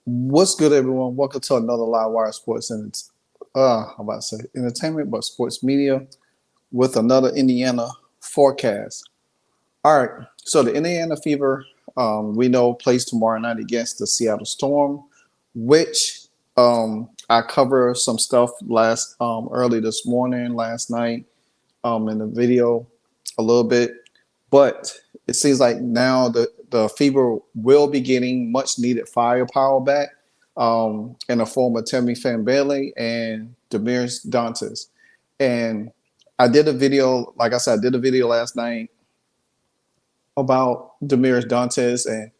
What's good, everyone? Welcome to another LiveWire Sports and I'm about to say entertainment, but sports media with another Indiana forecast. All right, so the Indiana Fever, we know plays tomorrow night against the Seattle Storm, which I covered some stuff last early this morning, last night, in the video a little bit, but it seems like now the Fever will be getting much needed firepower back in the form of Temi Fagbenle and Damiris Dantas. And I did a video, like I said, I did a video last night about Damiris Dantas and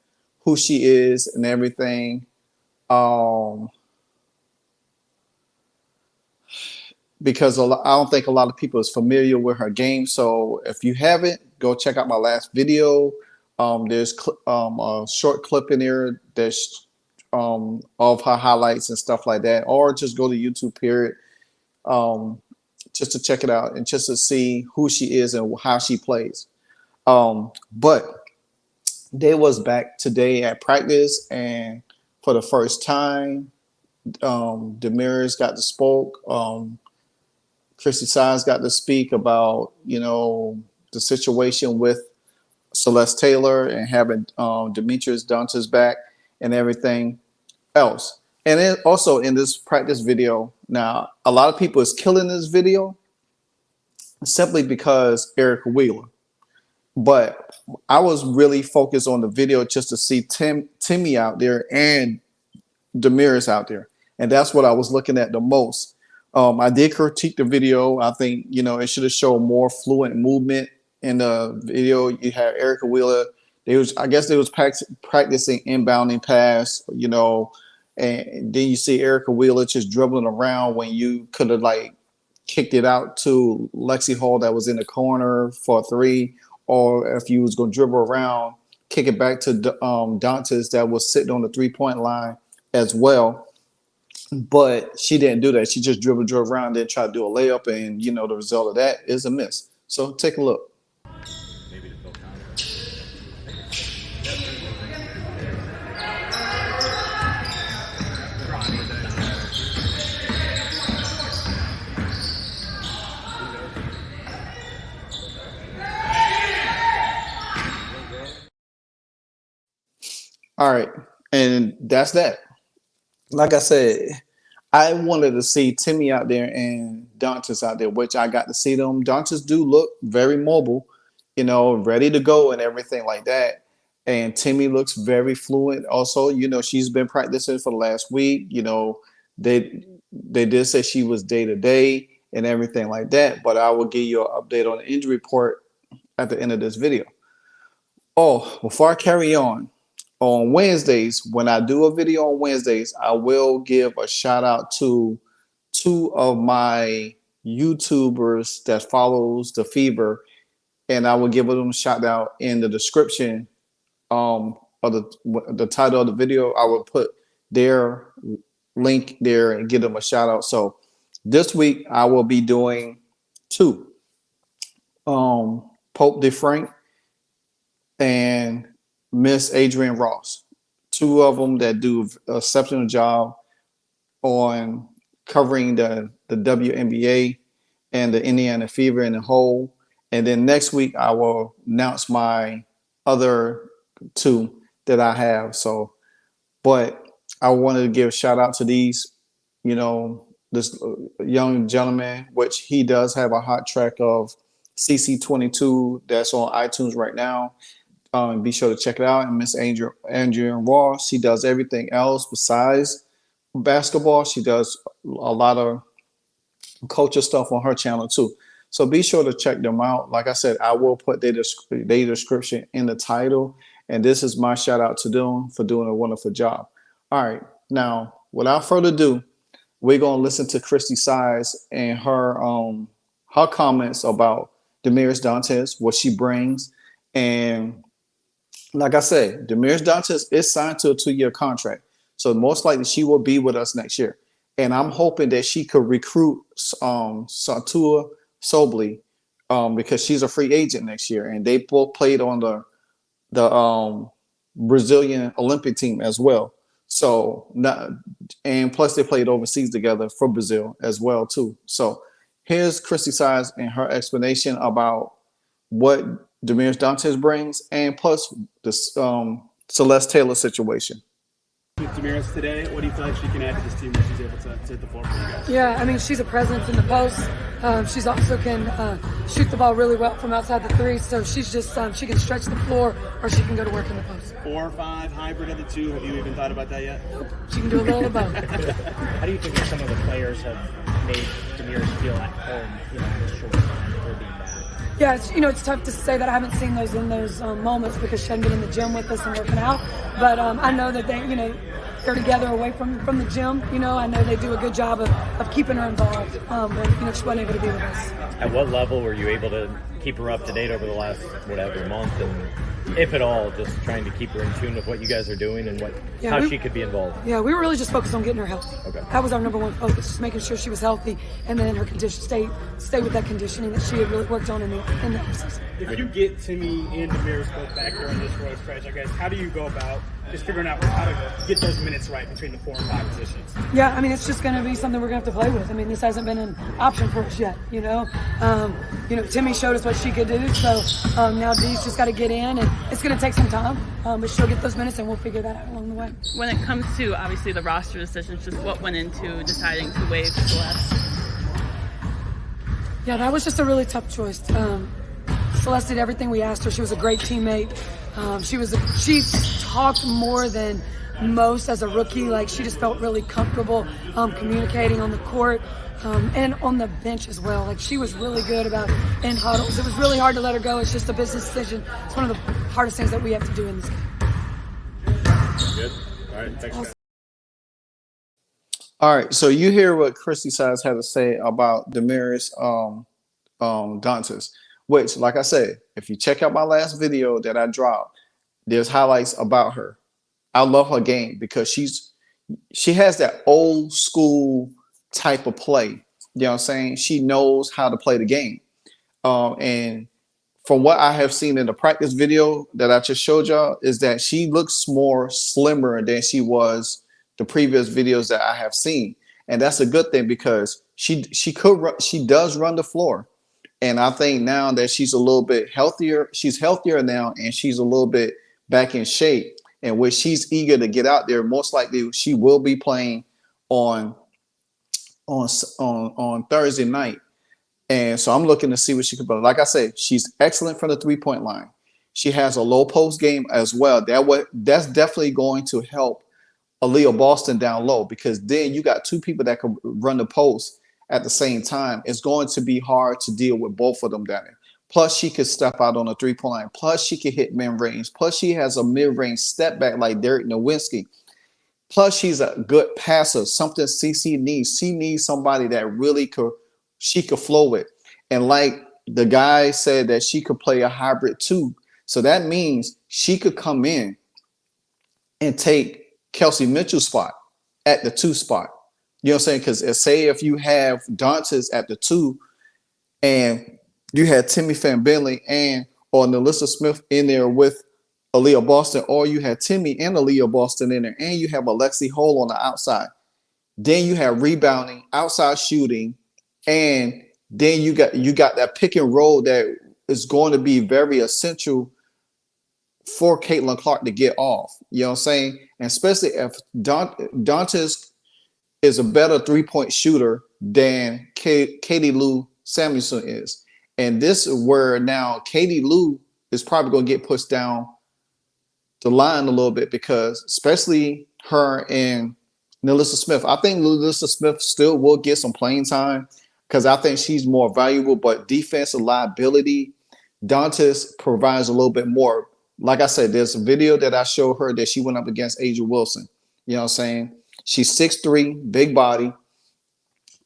who she is and everything. Because I don't think a lot of people is familiar with her game. So if you haven't, go check out my last video. There's a short clip in there that's of her highlights and stuff like that, or just go to YouTube period, just to check it out and just to see who she is and how she plays. But they was back today at practice, and for the first time, Damaris got to spoke. Chrissy Size got to speak about, the situation with Celeste Taylor and having Damiris Dantas back and everything else. And then also in this practice video, now a lot of people is killing this video simply because Erica Wheeler. But I was really focused on the video just to see Temi out there and Damaris out there. And that's what I was looking at the most. I did critique the video. I think, it should have shown more fluent movement in the video. You had Erica Wheeler. I guess they was practicing inbounding pass, and then you see Erica Wheeler just dribbling around when you could have kicked it out to Lexi Hall that was in the corner for a three, or if you was going to dribble around, kick it back to Dantas that was sitting on the 3-point line as well. But she didn't do that. She just dribbled around, then tried to do a layup, and the result of that is a miss. So take a look. All right, and that's that. Like I said, I wanted to see Temi out there and Dantas out there, which I got to see them. Dantas do look very mobile, ready to go and everything like that. And Temi looks very fluent. Also, she's been practicing for the last week. They did say she was day to day and everything like that. But I will give you an update on the injury report at the end of this video. Oh, before I carry on Wednesdays, when I do a video on Wednesdays, I will give a shout out to two of my YouTubers that follows the Fever, and I will give them a shout out in the description of the title of the video. I will put their link there and give them a shout out. So this week I will be doing two, Pope DeFrank and Miss Adrienne Ross, two of them that do an exceptional job on covering the WNBA and the Indiana Fever in the whole. And then next week I will announce my other two that I have. So, but I wanted to give a shout out to these, this young gentleman, which he does have a hot track of CC22 that's on iTunes right now. Be sure to check it out. And Miss Adrienne Ross, she does everything else besides basketball. She does a lot of culture stuff on her channel too. So be sure to check them out. Like I said, I will put their description in the title. And this is my shout out to them for doing a wonderful job. All right. Now, without further ado, we're going to listen to Chrissy Size and her comments about Damiris Dantas, what she brings. And like I said, Damiris Dantas is signed to a 2-year contract. So most likely she will be with us next year. And I'm hoping that she could recruit Satua Sobley because she's a free agent next year. And they both played on the Brazilian Olympic team as well. So not, and plus they played overseas together for Brazil as well too. So here's Chrissy Size and her explanation about what Damiris Dantas brings, and plus this Celeste Taylor situation. With Damaris today, what do you feel like she can add to this team when she's able to hit the floor for you guys? Yeah, I mean, she's a presence in the post. She's also can shoot the ball really well from outside the three. So she's just she can stretch the floor, or she can go to work in the post. 4 or 5 hybrid of the two. Have you even thought about that yet? Nope. She can do a little of both. How do you think that some of the players have made Damiris feel at home, in this short time for being back? Yeah, it's tough to say that I haven't seen those in those moments because she hadn't been in the gym with us and working out. But I know that they're together away from the gym. I know they do a good job of keeping her involved. But she wasn't able to be with us. At what level were you able to keep her up to date over the last month, and if at all, just trying to keep her in tune with what you guys are doing and how she could be involved? Yeah, we were really just focused on getting her healthy. Okay. That was our number one focus, just making sure she was healthy, and then her condition stay with that conditioning that she had really worked on in the offseason. If you get Temi and Damaris both back during this road stretch, I guess, how do you go about just figuring out how to get those minutes right between the 4 and 5 positions? Yeah, I mean, it's just going to be something we're going to have to play with. I mean, this hasn't been an option for us yet, Temi showed us what she could do, so now Dee's just got to get in, and it's going to take some time, but she'll get those minutes, and we'll figure that out along the way. When it comes to, obviously, the roster decisions, just what went into deciding to waive Celeste? Yeah, that was just a really tough choice. Celeste did everything we asked her. She was a great teammate. She talked more than most as a rookie. Like, she just felt really comfortable communicating on the court and on the bench as well. Like, she was really good about in huddles. It was really hard to let her go. It's just a business decision. It's one of the hardest things that we have to do in this game. Good. All right. Thanks, guys. All right, so you hear what Christy Size had to say about Damiris Dantas, which, like I said, if you check out my last video that I dropped, there's highlights about her. I love her game because she has that old school type of play. You know what I'm saying? She knows how to play the game. And from what I have seen in the practice video that I just showed y'all, is that she looks more slimmer than she was the previous videos that I have seen. And that's a good thing because she does run the floor. And I think now that she's a little bit healthier, she's healthier now, and she's a little bit back in shape, and which she's eager to get out there. Most likely she will be playing on Thursday night. And so I'm looking to see what she can do. Like I said, she's excellent from the 3-point line. She has a low post game as well. That's definitely going to help Aliyah Boston down low, because then you got two people that can run the post at the same time. It's going to be hard to deal with both of them down there. Plus, she could step out on a 3-point line. Plus, she can hit mid-range. Plus, she has a mid-range step back like Dirk Nowitzki. Plus, she's a good passer, something CC needs. She needs somebody that really she could flow with. And like the guy said, that she could play a hybrid too. So that means she could come in and take Kelsey Mitchell's spot at the 2 spot. You know what I'm saying? Because say if you have Dantas at the 2 and you had Temi Fagbenle or Nalissa Smith in there with Aliyah Boston, or you had Temi and Aliyah Boston in there, and you have Alexi Hole on the outside, then you have rebounding, outside shooting, and then you got that pick and roll that is going to be very essential for Caitlin Clark to get off. You know what I'm saying? And especially if Dantas is a better 3-point shooter than Katie Lou Samuelson is. And this is where now Katie Lou is probably going to get pushed down the line a little bit, because especially her and Nalissa Smith. I think Nalissa Smith still will get some playing time because I think she's more valuable, but defensive liability, Dantas provides a little bit more. Like I said, there's a video that I showed her that she went up against Asia Wilson. You know what I'm saying? She's 6'3", big body,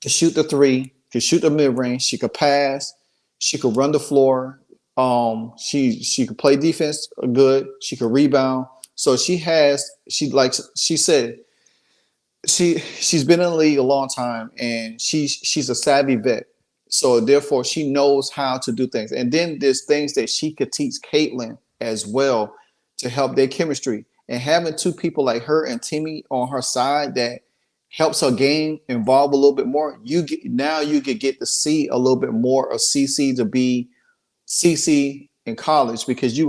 can shoot the 3, can shoot the mid-range, she could pass, she could run the floor, she could play defense good, she could rebound. So she's been in the league a long time, and she's a savvy vet. So therefore she knows how to do things. And then there's things that she could teach Caitlin as well to help their chemistry. And having two people like her and Temi on her side that helps her game evolve a little bit more, you could get to see a little bit more of CC to be CC in college, because she's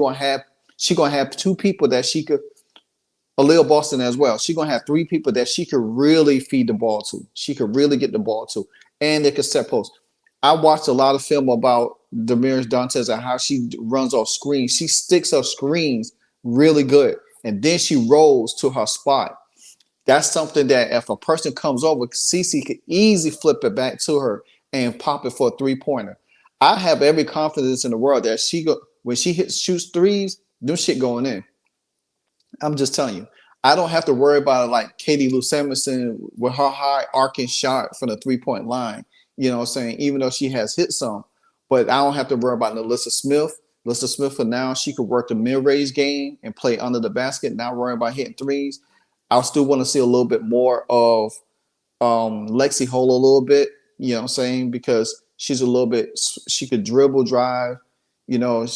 gonna have two people that she could, Aliyah Boston as well. She's gonna have three people that she could really feed the ball to. She could really get the ball to, and they could set posts. I watched a lot of film about Damiris Dantas and how she runs off screens. She sticks her screens really good, and then she rolls to her spot. That's something that if a person comes over, CC could easily flip it back to her and pop it for a three-pointer. I have every confidence in the world that when she shoots threes, them shit going in. I'm just telling you. I don't have to worry about it like Katie Lou Samuelson with her high arcing shot from the three-point line. You know what I'm saying? Even though she has hit some. But I don't have to worry about Alyssa Smith. Alyssa Smith, for now, she could work the mid-range game and play under the basket, not worry about hitting threes. I still want to see a little bit more of Lexi Holo a little bit, you know what I'm saying? Because she's a little bit, she could dribble, drive, you know,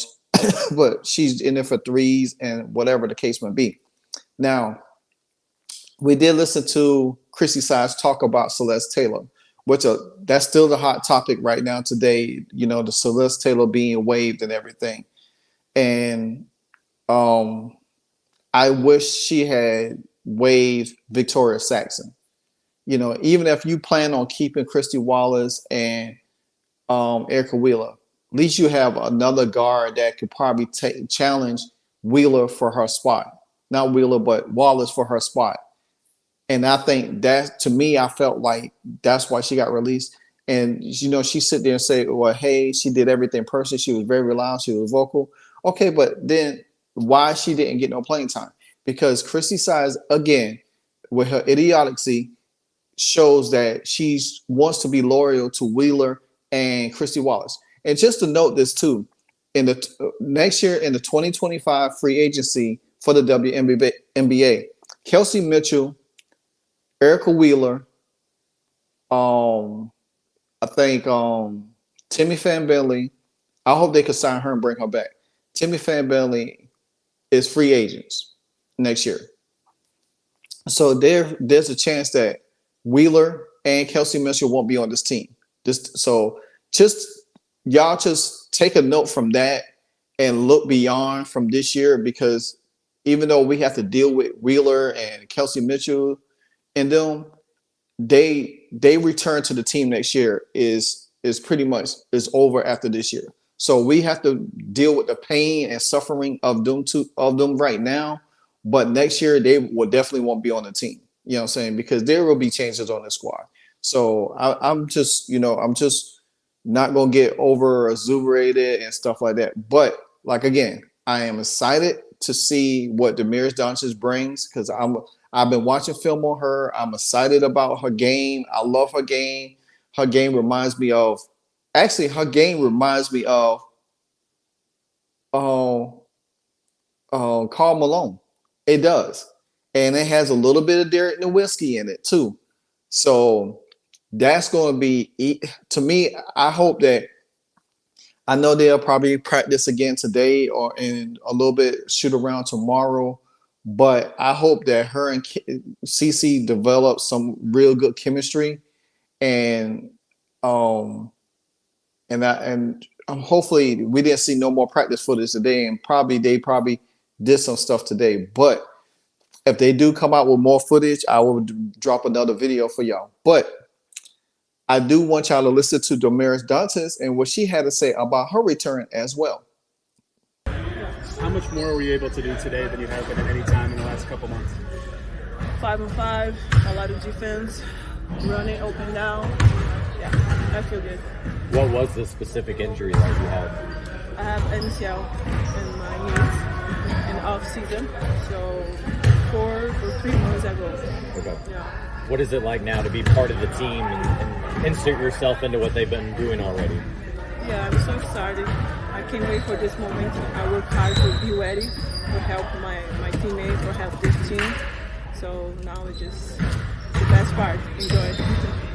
but she's in there for threes and whatever the case may be. Now, we did listen to Chrissy Size talk about Celeste Taylor, which that's still the hot topic right now today, you know, the Celeste Taylor being waived and everything. And I wish she had waived Victoria Saxon. You know, even if you plan on keeping Christy Wallace and Erica Wheeler, at least you have another guard that could probably challenge Wheeler for her spot. Not Wheeler, but Wallace for her spot. And I think that, to me, I felt like that's why she got released. And, you know, she sit there and say, well, hey, she did everything personally. She was very loud. She was vocal. Okay, but then why she didn't get no playing time? Because Chrissy Size, again, with her idiocy, shows that she wants to be loyal to Wheeler and Christy Wallace. And just to note this, too, in the next year in the 2025 free agency for the WNBA, Kelsey Mitchell, Erica Wheeler, I think Temi Fagbenle, I hope they could sign her and bring her back. Temi Fagbenle is free agents next year. So there's a chance that Wheeler and Kelsey Mitchell won't be on this team. Y'all just take a note from that and look beyond from this year, because even though we have to deal with Wheeler and Kelsey Mitchell and them, they return to the team next year is pretty much is over after this year. So we have to deal with the pain and suffering of them right now. But next year they will definitely won't be on the team. You know what I'm saying? Because there will be changes on the squad. So I'm just not gonna get over exuberated and stuff like that. But like again, I am excited to see what Damiris Dantas brings, because I've been watching film on her. I'm excited about her game. I love her game. Her game reminds me of Karl Malone. It does. And it has a little bit of Derek Nowitzki in it too. So that's going to be, to me, I hope that, I know they'll probably practice again today or in a little bit, shoot around tomorrow. But I hope that her and CC develop some real good chemistry, and hopefully we didn't see no more practice footage today, and they probably did some stuff today. But if they do come out with more footage, I will drop another video for y'all. But I do want y'all to listen to Damiris Dantas and what she had to say about her return as well. How much more were you able to do today than you have been at any time in the last couple months? 5-on-5, a lot of defense, running up and down. Yeah, I feel good. What was the specific injury that you had? I have MCL in my knees in the off season, so 4 or 3 months ago. Okay. Yeah. What is it like now to be part of the team and insert yourself into what they've been doing already? Yeah, I'm so excited. I can't wait for this moment. I work hard to be ready, to help my teammates, or help this team. So now it's just the best part. Enjoy it.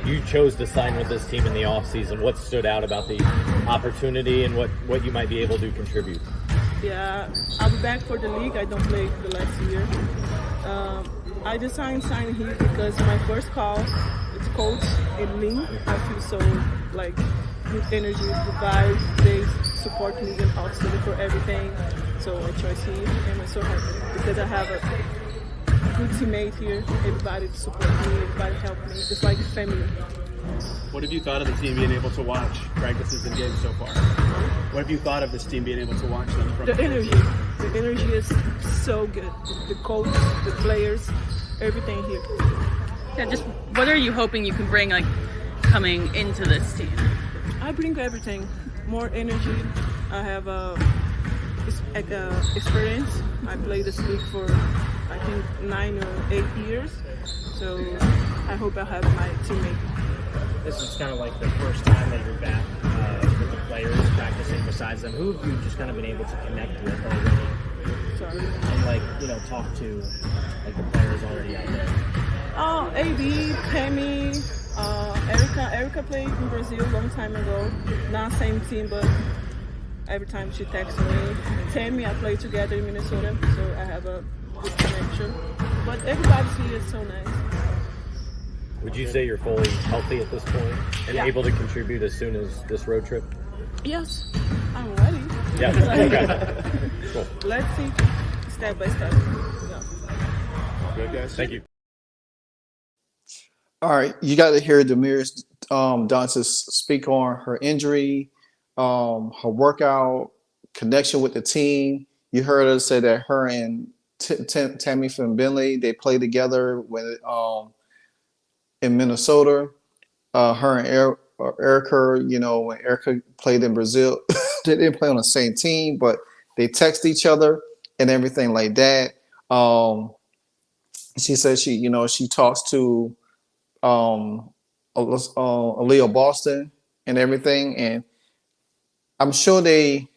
You chose to sign with this team in the offseason. What stood out about the opportunity and what you might be able to contribute? Yeah, I'll be back for the league. I don't play the last year. I decided to sign here because my first call is coach in Link. I feel so like good energy, good vibe. They support me and also for everything. So I chose here and I'm so happy because I have a good teammate here. Everybody support me, everybody help me. It's like family. What have you thought of the team being able to watch practices and games so far? What have you thought of this team being able to watch them from the energy? The energy is so good. The coach, the players, everything here. Yeah, just what are you hoping you can bring like coming into this team? I bring everything. More energy. I have experience. I played this league for I think 9 or 8 years. So I hope I have my teammate. This is kind of like the first time that you're back with the players practicing besides them. Who have you just kind of been able to connect with already? Sorry. And like, you know, talk to like the players already out there? Oh, AB, Temi, Erica. Erica played in Brazil a long time ago. Not same team, but every time she texts me. Temi, I played together in Minnesota, so I have a good connection. But everybody's here is so nice. Would you say you're fully healthy at this point and able to contribute as soon as this road trip? Yes, I'm ready. Yeah. Okay. Cool. Let's see, step by step. Yeah. Good, guys. Thank you. All right, you got to hear Damiris Dantas speak on her injury, her workout, connection with the team. You heard her say that her and Temi Fagbenle, they play together when in Minnesota. Her and Erica, you know, when Erica played in Brazil, they didn't play on the same team, but they text each other and everything like that. She says she talks to Aliyah Boston and everything, and I'm sure they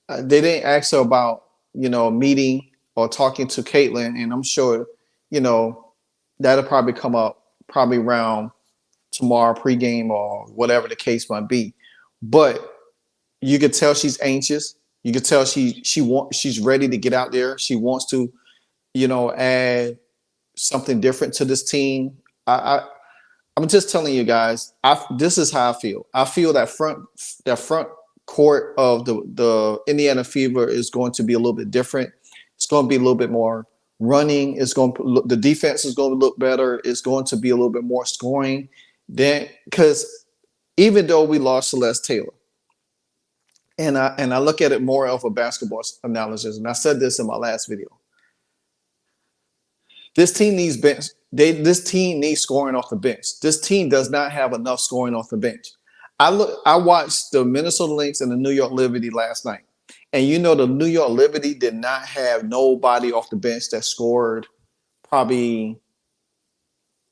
didn't ask her about meeting or talking to Caitlin, and I'm sure that'll probably come up probably around tomorrow pregame or whatever the case might be. But you could tell she's anxious. You could tell she's ready to get out there. She wants to add something different to this team. I'm just telling you guys, this is how I feel. I feel that front court of the Indiana Fever is going to be a little bit different. It's going to be a little bit more running. The defense is going to look better. It's going to be a little bit more scoring. Then, because even though we lost Celeste Taylor, and I look at it more of a basketball analysis, and I said this in my last video. This team needs bench. This team needs scoring off the bench. This team does not have enough scoring off the bench. I watched the Minnesota Lynx and the New York Liberty last night. And the New York Liberty did not have nobody off the bench that scored probably.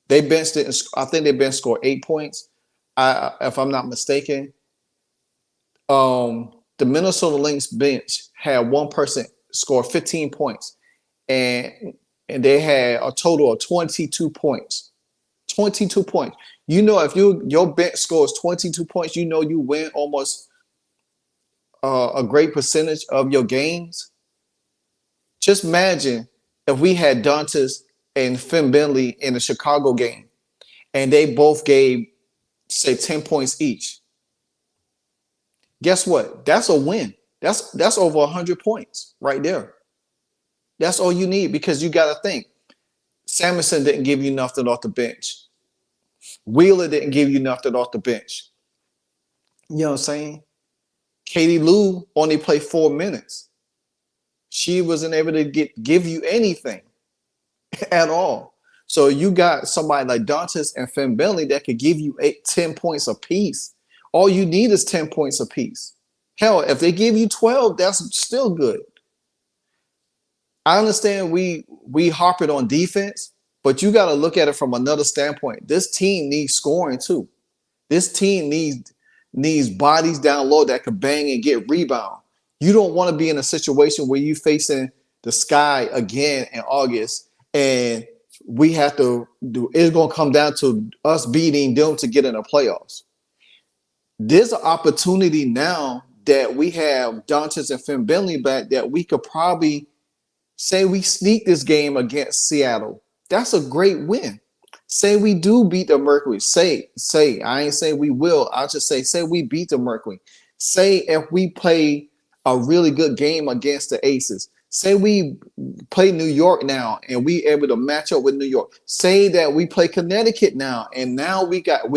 They benched it. I think they benched scored 8 points. If I'm not mistaken. The Minnesota Lynx bench had one person score 15 points. And they had a total of 22 points. 22 points. If your bench scores 22 points, you win almost a great percentage of your games. Just imagine if we had Dantas and Fagbenle in the Chicago game, and they both gave, say, 10 points each. Guess what? That's a win. That's over 100 points right there. That's all you need, because you got to think. Samuelson didn't give you nothing off the bench. Wheeler didn't give you nothing off the bench. You know what I'm saying? Katie Lou only played 4 minutes. She wasn't able to give you anything at all. So you got somebody like Dantas and Fagbenle that could give you 10 points apiece. All you need is 10 points apiece. Hell, if they give you 12, that's still good. I understand we harping on defense, but you got to look at it from another standpoint. This team needs scoring too. This team needs bodies down low that could bang and get rebound. You don't want to be in a situation where you facing the Sky again in August, and we have to do. It's going to come down to us beating them to get in the playoffs. There's an opportunity now that we have Dantas and Fagbenle back, that we could probably say we sneak this game against Seattle. That's a great win. Say we do beat the Mercury. Say, I ain't saying we will. I'll just say we beat the Mercury. Say if we play a really good game against the Aces. Say we play New York now and we able to match up with New York. Say that we play Connecticut now, and now we got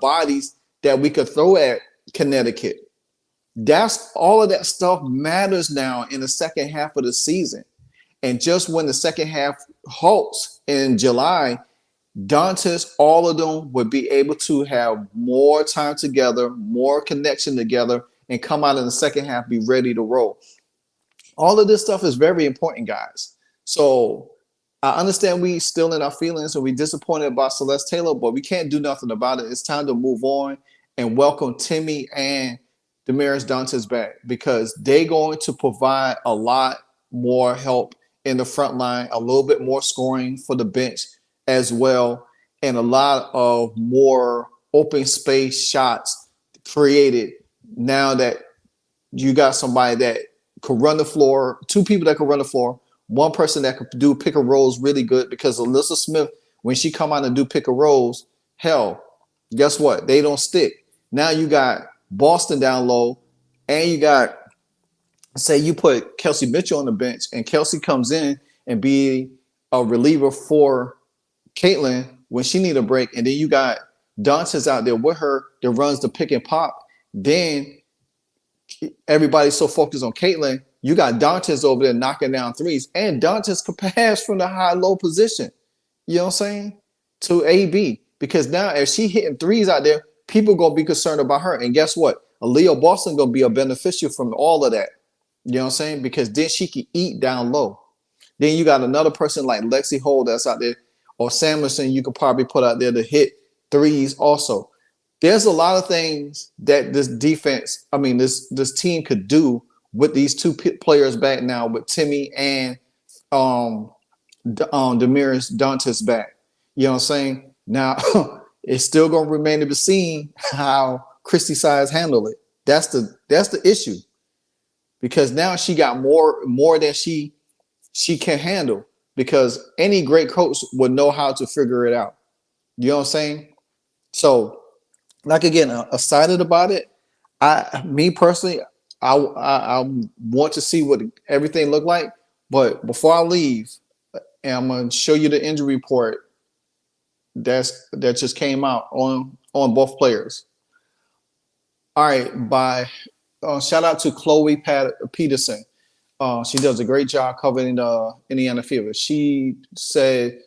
bodies that we could throw at Connecticut. That's all of that stuff matters now in the second half of the season. And just when the second half halts in July, Dantas, all of them would be able to have more time together, more connection together, and come out in the second half, be ready to roll. All of this stuff is very important, guys. So I understand we still in our feelings and we disappointed about Celeste Taylor, but we can't do nothing about it. It's time to move on and welcome Temi and Damiris Dantas back, because they're going to provide a lot more help in the front line, a little bit more scoring for the bench as well, and a lot of more open space shots created now that you got somebody that could run the floor, two people that could run the floor, one person that could do pick and rolls really good, because Alyssa Smith, when she come out and do pick and rolls, hell, guess what? They don't stick. Now you got Boston down low, and you got, say you put Kelsey Mitchell on the bench, and Kelsey comes in and be a reliever for Caitlin when she need a break, and then you got Dantas out there with her that runs the pick and pop. Then everybody's so focused on Caitlin, you got Dantas over there knocking down threes, and Dantas could pass from the high-low position, you know what I'm saying, to AB, because now if she hitting threes out there, people going to be concerned about her. And guess what? Aliyah Boston going to be a beneficial from all of that, you know what I'm saying, because then she can eat down low. Then you got another person like Lexi Hole that's out there, or Samuelson you could probably put out there to hit threes also. There's a lot of things that this defense, this team could do with these two players back now, with Temi and Damiris Dantas back. You know what I'm saying? Now, it's still going to remain to be seen how Chrissy Size handle it. That's the issue, because now she got more than she can handle, because any great coach would know how to figure it out. You know what I'm saying? So, like, again, excited about it. Me personally, I want to see what everything look like. But before I leave, and I'm gonna show you the injury report that just came out on both players. All right, shout out to Chloe Peterson. She does a great job covering the Indiana Fever. She said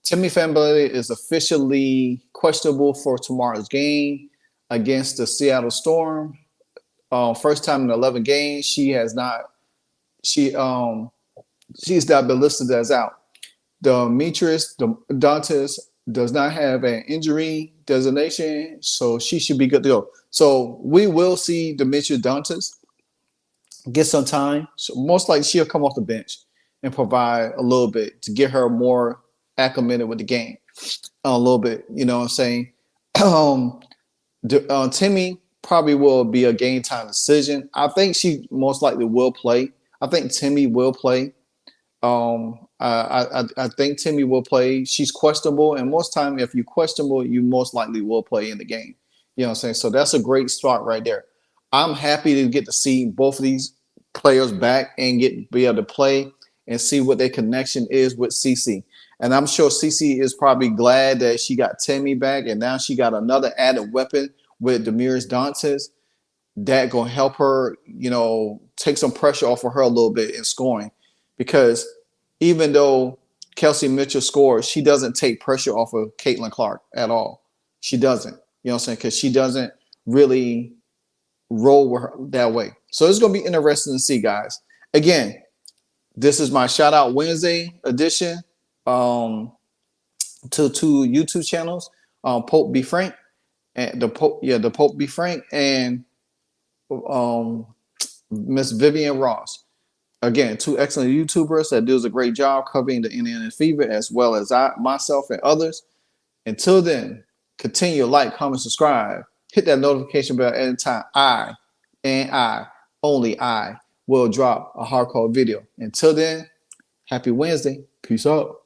Temi Fagbenle is officially questionable for tomorrow's game against the Seattle Storm. First time in 11 games, she's not been listed as out. Damiris Dantas does not have an injury designation, so she should be good to go. So we will see Damiris Dantas get some time. So most likely she'll come off the bench and provide a little bit to get her more acclimated with the game a little bit. You know what I'm saying? Temi probably will be a game time decision. I think she most likely will play. I think Temi will play. I think Temi will play. She's questionable, and most time if you're questionable, you most likely will play in the game. You know what I'm saying? So that's a great start right there. I'm happy to get to see both of these players back and be able to play and see what their connection is with CC. And I'm sure CC is probably glad that she got Temi back, and now she got another added weapon with Damiris Dantas that gonna help her, take some pressure off of her a little bit in scoring. Because even though Kelsey Mitchell scores, she doesn't take pressure off of Caitlin Clark at all. She doesn't. You know what I'm saying? Because she doesn't really roll with her that way. So it's going to be interesting to see, guys. Again, this is my Shout Out Wednesday edition to two YouTube channels, Pope Be Frank and the Pope Be Frank and Miss Vivian Ross. Again, two excellent YouTubers that does a great job covering the Indiana Fever, as well as myself and others. Until then, continue to like, comment, subscribe, hit that notification bell anytime I and I, only I, will drop a hardcore video. Until then, happy Wednesday. Peace out.